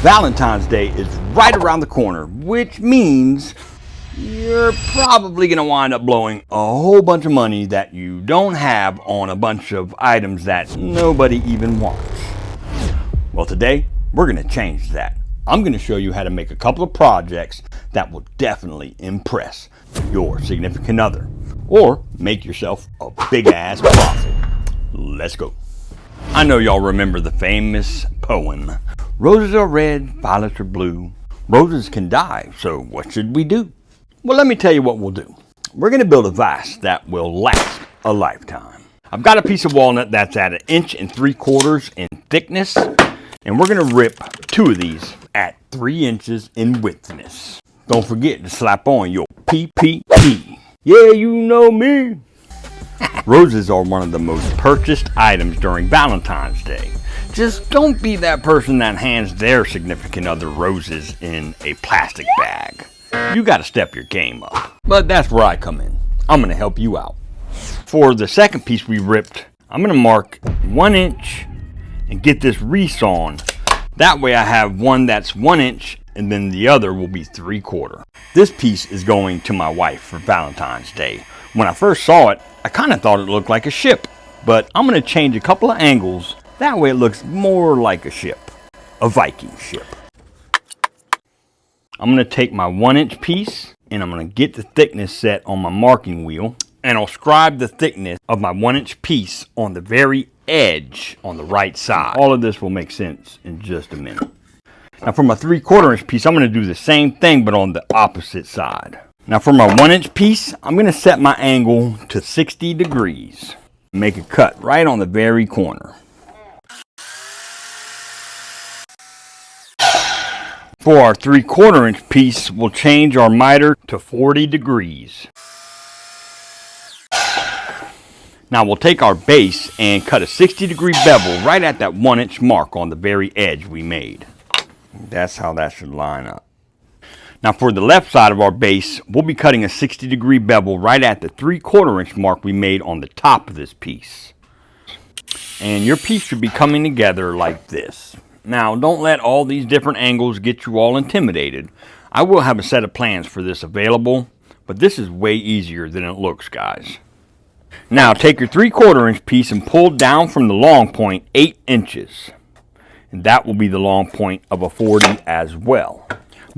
Valentine's Day is right around the corner, which means you're probably going to wind up blowing a whole bunch of money that you don't have on a bunch of items that nobody even wants. Well, today we're going to change that. I'm going to show you how to make a couple of projects that will definitely impress your significant other or make yourself a big ass profit. Let's go. I know y'all remember the famous poem, "Roses are red, violets are blue. Roses can die, so what should we do?" Well, let me tell you what we'll do. We're going to build a vase that will last a lifetime. I've got a piece of walnut that's at 1 3/4 inches in thickness, and we're going to rip 2 of these at 3 inches in widthness. Don't forget to slap on your PPE. Yeah, you know me. Roses are one of the most purchased items during Valentine's Day. Just don't be that person that hands their significant other roses in a plastic bag. You got to step your game up. But that's where I come in. I'm going to help you out. For the second piece we ripped, I'm going to mark 1 inch and get this resawn. That way I have one that's 1 inch and then the other will be 3/4. This piece is going to my wife for Valentine's Day. When I first saw it, I kind of thought it looked like a ship, but I'm going to change a couple of angles. That way it looks more like a ship, a Viking ship. I'm going to take my 1 inch piece and I'm going to get the thickness set on my marking wheel, and I'll scribe the thickness of my 1 inch piece on the very edge on the right side. All of this will make sense in just a minute. Now for my 3/4 inch piece, I'm going to do the same thing but on the opposite side. Now for my 1 inch piece, I'm going to set my angle to 60 degrees. Make a cut right on the very corner. For our 3/4 inch piece, we'll change our miter to 40 degrees. Now we'll take our base and cut a 60-degree bevel right at that 1 inch mark on the very edge we made. That's how that should line up. Now for the left side of our base, we'll be cutting a 60-degree bevel right at the 3/4 inch mark we made on the top of this piece. And your piece should be coming together like this. Now don't let all these different angles get you all intimidated. I will have a set of plans for this available, but this is way easier than it looks, guys. Now take your 3/4 inch piece and pull down from the long point 8 inches. And that will be the long point of a 40 as well.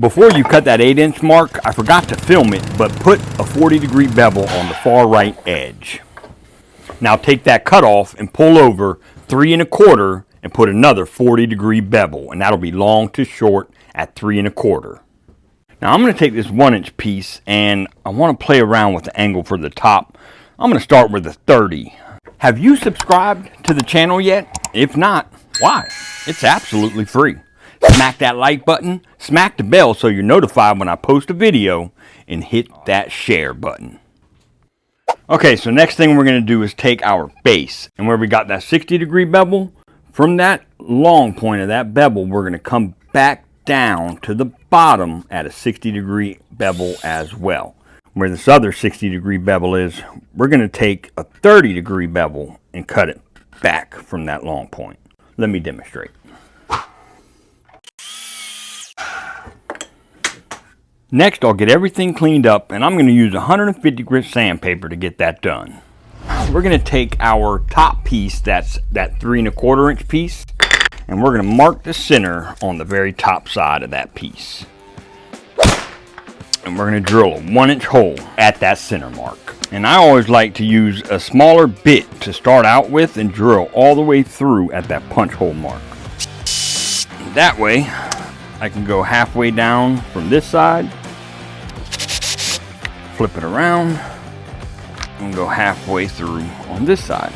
Before you cut that 8 inch mark, I forgot to film it, but put a 40-degree bevel on the far right edge. Now take that cut off and pull over 3 1/4 and put another 40-degree bevel, and that'll be long to short at 3 1/4. Now I'm going to take this 1 inch piece and I want to play around with the angle for the top. I'm going to start with a 30. Have you subscribed to the channel yet? If not, why? It's absolutely free. Smack that like button, smack the bell so you're notified when I post a video, and hit that share button. Okay, so next thing we're going to do is take our base, and where we got that 60-degree bevel, from that long point of that bevel, we're going to come back down to the bottom at a 60-degree bevel as well. Where this other 60-degree bevel is, we're going to take a 30-degree bevel and cut it back from that long point. Let me demonstrate. Next, I'll get everything cleaned up, and I'm going to use 150 grit sandpaper to get that done. We're going to take our top piece, that's that 3 1/4 inch piece, and we're going to mark the center on the very top side of that piece. And we're going to drill a 1 inch hole at that center mark. And I always like to use a smaller bit to start out with and drill all the way through at that punch hole mark. That way, I can go halfway down from this side, flip it around, and go halfway through on this side,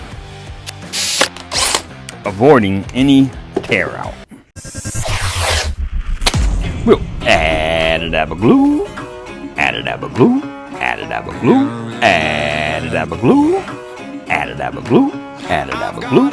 avoiding any tear out. We'll add a dab of glue, add a dab of glue, add a dab of glue, add a dab of glue, add a dab of glue, add a dab of glue.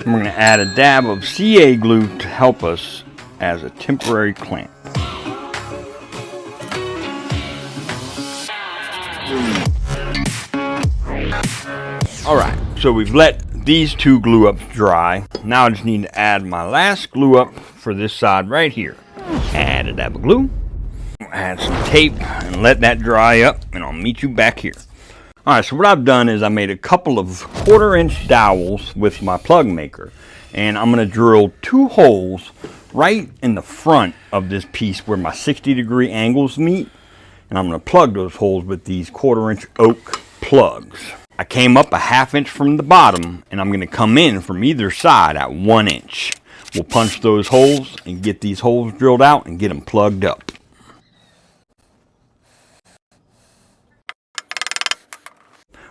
We're going to add a dab of CA glue to help us as a temporary clamp. All right, so we've let these two glue ups dry. Now I just need to add my last glue up for this side right here. Add a dab of glue, add some tape, and let that dry up, and I'll meet you back here. All right, so what I've done is I made a couple of 1/4-inch dowels with my plug maker, and I'm gonna drill 2 holes right in the front of this piece where my 60-degree angles meet, and I'm gonna plug those holes with these 1/4-inch oak plugs. I came up a 1/2 inch from the bottom, and I'm going to come in from either side at 1 inch. We'll punch those holes and get these holes drilled out and get them plugged up.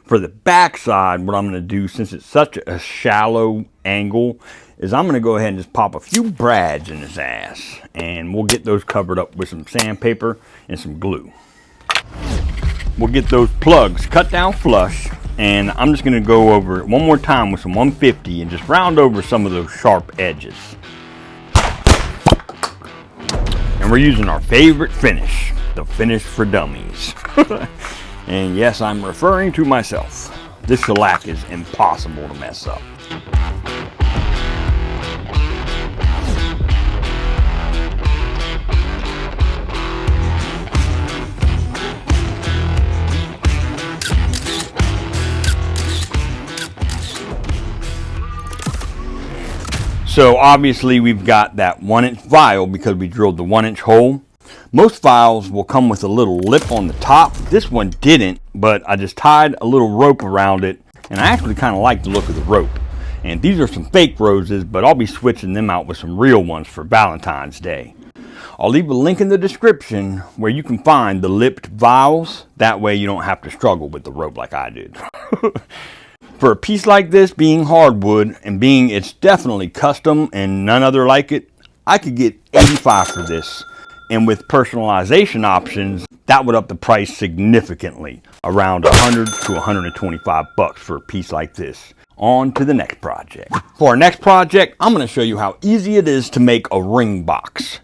For the back side, what I'm going to do, since it's such a shallow angle, is I'm going to go ahead and just pop a few brads in his ass, and we'll get those covered up with some sandpaper and some glue. We'll get those plugs cut down flush, and I'm just going to go over it one more time with some 150 and just round over some of those sharp edges. And we're using our favorite finish, the finish for dummies. And yes, I'm referring to myself. This shellac is impossible to mess up. So obviously we've got that 1-inch vial because we drilled the 1-inch hole. Most vials will come with a little lip on the top. This one didn't, but I just tied a little rope around it, and I actually kind of like the look of the rope. And these are some fake roses, but I'll be switching them out with some real ones for Valentine's Day. I'll leave a link in the description where you can find the lipped vials. That way you don't have to struggle with the rope like I did. For a piece like this, being hardwood and being it's definitely custom and none other like it, I could get $85 for this. And with personalization options, that would up the price significantly, around $100 to $125 for a piece like this. On to the next project. For our next project, I'm going to show you how easy it is to make a ring box.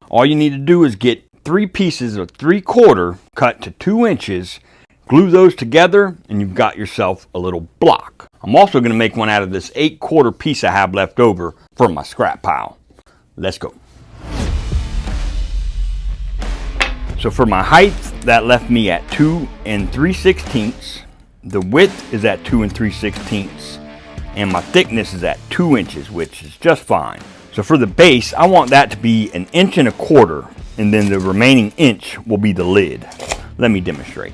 All you need to do is get 3 pieces of 3/4 cut to 2 inches, glue those together, and you've got yourself a little block. I'm also going to make one out of this 8/4 piece I have left over from my scrap pile. Let's go. So for my height, that left me at 2 3/16. The width is at 2 3/16. And my thickness is at 2 inches, which is just fine. So for the base, I want that to be 1 1/4 inches, and then the remaining inch will be the lid. Let me demonstrate.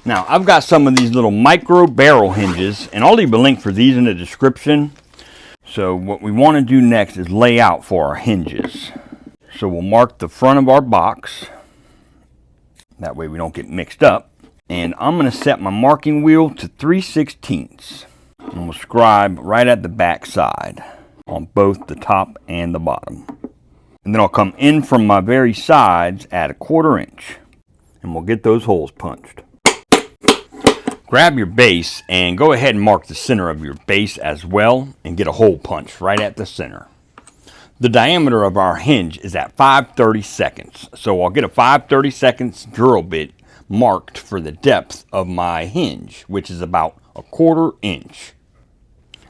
Now, I've got some of these little micro barrel hinges, and I'll leave a link for these in the description. So what we want to do next is lay out for our hinges. So we'll mark the front of our box. That way we don't get mixed up. And I'm going to set my marking wheel to 3/16. And we'll scribe right at the back side on both the top and the bottom. And then I'll come in from my very sides at 1/4 inch. And we'll get those holes punched. Grab your base and go ahead and mark the center of your base as well and get a hole punched right at the center. The diameter of our hinge is at 5/32. So I'll get a 5/32 drill bit marked for the depth of my hinge, which is about 1/4 inch.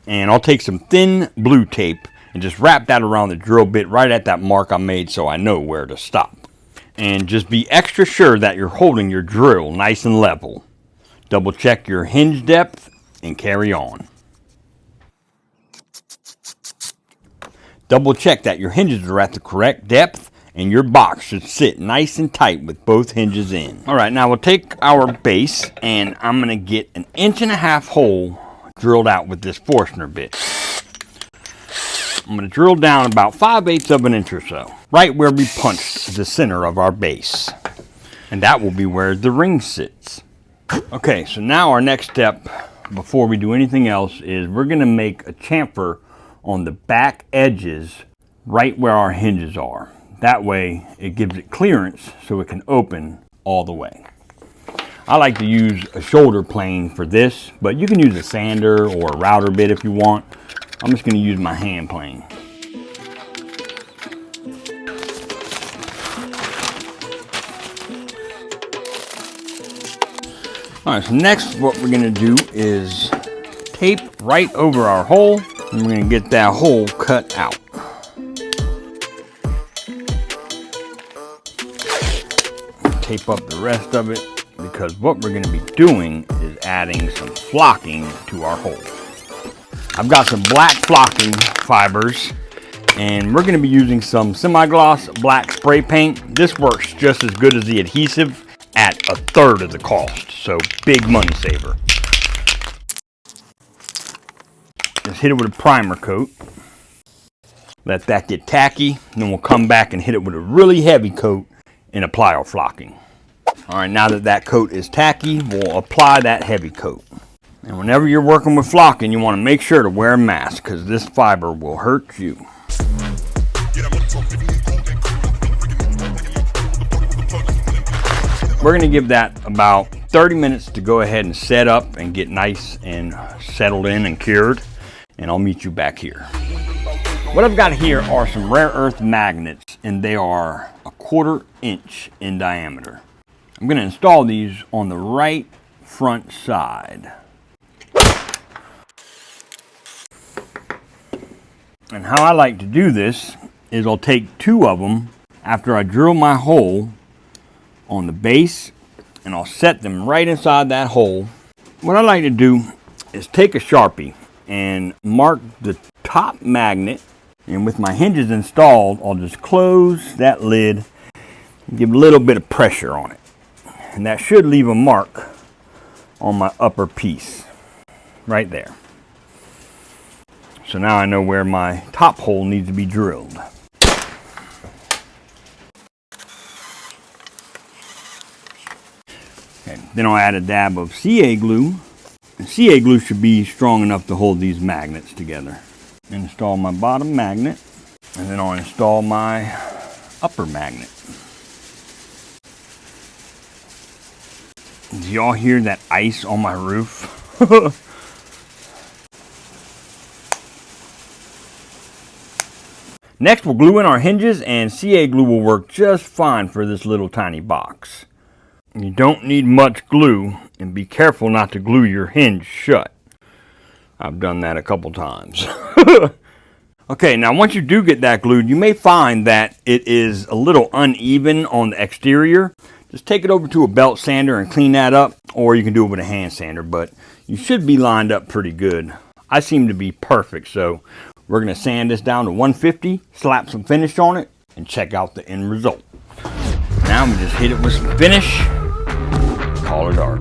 And I'll take some thin blue tape and just wrap that around the drill bit right at that mark I made so I know where to stop. And just be extra sure that you're holding your drill nice and level. Double check your hinge depth and carry on. Double check that your hinges are at the correct depth and your box should sit nice and tight with both hinges in. Alright, now we'll take our base and I'm going to get 1.5 inch hole drilled out with this Forstner bit. I'm going to drill down about 5/8 of an inch or so, right where we punched the center of our base. And that will be where the ring sits. Okay, so now our next step before we do anything else is we're going to make a chamfer on the back edges right where our hinges are. That way it gives it clearance so it can open all the way. I like to use a shoulder plane for this, but you can use a sander or a router bit if you want. I'm just going to use my hand plane. All right, so next what we're gonna do is tape right over our hole, and we're gonna get that hole cut out. Tape up the rest of it, because what we're gonna be doing is adding some flocking to our hole. I've got some black flocking fibers, and we're gonna be using some semi-gloss black spray paint. This works just as good as the adhesive at 1/3 of the cost, so big money saver. Just hit it with a primer coat. Let that get tacky, and then we'll come back and hit it with a really heavy coat and apply our flocking. All right, now that that coat is tacky, we'll apply that heavy coat. And whenever you're working with flocking, you want to make sure to wear a mask, because this fiber will hurt you. We're going to give that about 30 minutes to go ahead and set up and get nice and settled in and cured, and I'll meet you back here. What I've got here are some rare earth magnets, and they are 1/4 inch in diameter. I'm going to install these on the right front side. And how I like to do this is I'll take 2 of them after I drill my hole on the base, and I'll set them right inside that hole. What I like to do is take a Sharpie and mark the top magnet, and with my hinges installed, I'll just close that lid and give a little bit of pressure on it. And that should leave a mark on my upper piece, right there. So now I know where my top hole needs to be drilled. Okay, then I'll add a dab of CA glue. And CA glue should be strong enough to hold these magnets together. Install my bottom magnet, and then I'll install my upper magnet. Do y'all hear that ice on my roof? Next, we'll glue in our hinges, and CA glue will work just fine for this little tiny box. You don't need much glue, and be careful not to glue your hinge shut. I've done that a couple times. Okay, now once you do get that glued, you may find that it is a little uneven on the exterior. Just take it over to a belt sander and clean that up, or you can do it with a hand sander, but you should be lined up pretty good. I seem to be perfect, so we're going to sand this down to 150, slap some finish on it, and check out the end result. Now we just hit it with some finish, call it art.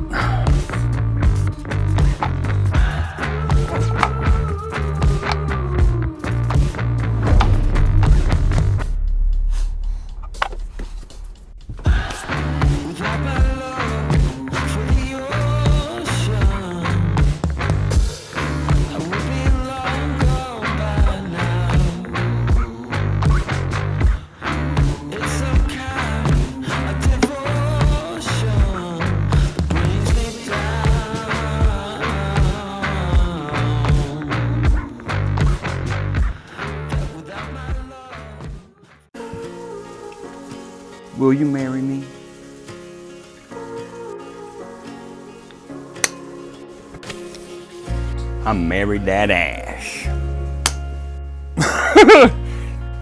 Will you marry me? I married that ash.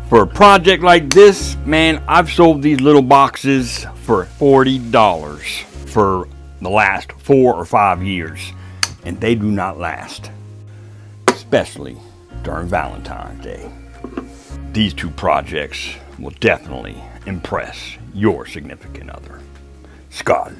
For a project like this, man, I've sold these little boxes for $40 for the last 4 or 5 years, and they do not last, especially during Valentine's Day. These 2 projects will definitely impress your significant other. Scott.